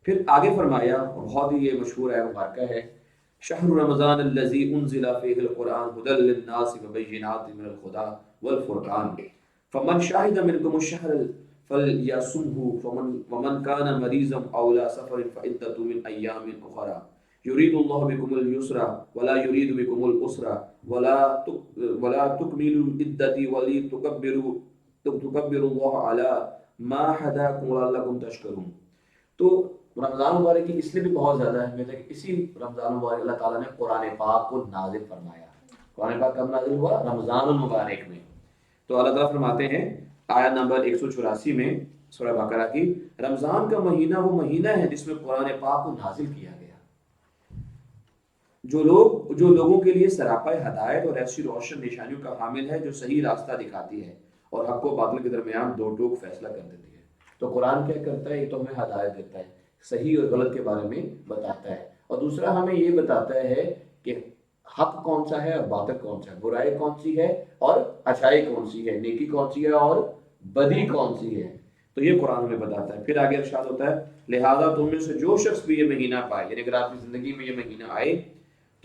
پھر آگے فرمایا، بہت ہی یہ مشہور ہے مبارکہ ہے، شہر رمضان الذی انزل فیہ القرآن ھدی للناس وبینات من الہدی والفرقان فمن شہد منکم الشہر فلیصمہ ومن کان مریضا او علی سفر فعدۃ من ایام اخرى یرید اللہ بکم الیسر ولا یرید بکم العسر ولا تکملوا العدۃ ولتکبروا اللہ علی ما ہداکم لعلکم تشکرون۔ تو رمضان مبارک کی اس لیے بھی بہت زیادہ اہمیت ہے کہ اسی رمضان مبارک اللہ تعالیٰ نے قرآن پاک کو نازل فرمایا۔ قرآن پاک کب نازل ہوا؟ رمضان المبارک میں۔ تو اللہ تعالیٰ فرماتے ہیں آیت نمبر 184 میں سورہ بقرہ کی، رمضان کا مہینہ وہ مہینہ ہے جس میں قرآن پاک کو نازل کیا گیا، جو لوگوں کے لیے سراپا ہدایت اور ایسی روشن نشانیوں کا حامل ہے جو صحیح راستہ دکھاتی ہے اور حق و باطل کے درمیان دو ٹوک فیصلہ کر دیتی ہے۔ تو قرآن کیا کرتا ہے؟ ایک تو ہمیں ہدایت دیتا ہے، صحیح اور غلط کے بارے میں بتاتا ہے، اور دوسرا ہمیں یہ بتاتا ہے کہ حق کون سا ہے اور باطل کون سا ہے، برائی کون سی ہے اور اچھائی کون سی ہے، نیکی کون سی ہے اور بدی کون سی ہے۔ تو یہ قرآن ہمیں بتاتا ہے۔ پھر آگے ارشاد ہوتا ہے لہذا تم میں سے جو شخص بھی یہ مہینہ پائے، یعنی اگر آپ کی زندگی میں یہ مہینہ آئے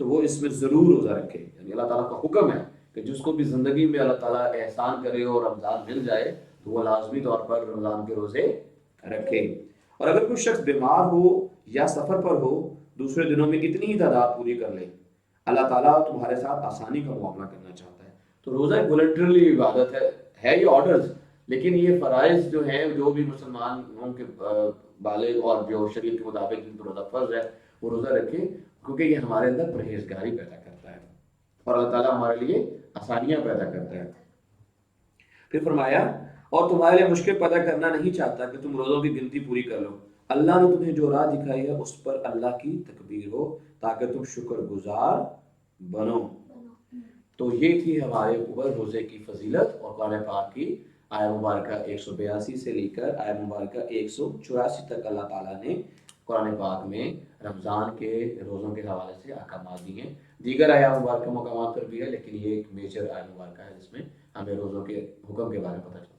تو وہ اس میں ضرور روزہ رکھے۔ یعنی اللہ تعالیٰ کا حکم ہے کہ جس کو بھی زندگی میں اللہ تعالیٰ احسان کرے اور رمضان مل جائے تو وہ لازمی طور پر رمضان کے روزے رکھے۔ اور اگر کوئی شخص بیمار ہو یا سفر پر ہو، دوسرے دنوں میں اتنی ہی تعداد پوری کر لے، اللہ تعالیٰ تمہارے ساتھ آسانی کا معاملہ کرنا چاہتا ہے۔ تو روزہ ایک والنٹرلی عبادت ہے یہ آرڈرز، لیکن یہ فرائض جو ہیں جو بھی مسلمانوں کے بالغ اور جو شریعت کے مطابق جن پر روزہ فرض ہے وہ روزہ رکھے، کیونکہ یہ ہمارے اندر پرہیزگاری پیدا کرتا ہے اور اللہ تعالیٰ ہمارے لیے آسانیاں پیدا کرتا ہے۔ پھر فرمایا اور تمہارے لیے مشکل پیدا کرنا نہیں چاہتا کہ تم روزوں کی گنتی پوری کر لو، اللہ نے تمہیں جو راہ دکھائی ہے اس پر اللہ کی تکبیر ہو تاکہ تم شکر گزار بنو۔ تو یہ تھی ہمارے اوپر روزے کی فضیلت اور قرآن پاک کی آیت مبارکہ 182 سے لے کر آیت مبارکہ 184 تک اللہ تعالیٰ نے قرآن پاک میں رمضان کے روزوں کے حوالے سے احکامات دی ہیں۔ دیگر آیات مبارکہ مقامات پر بھی ہے، لیکن یہ ایک میجر آیت مبارکہ ہے جس میں ہمیں روزوں کے حکم کے بارے میں پتہ چلتا ہے۔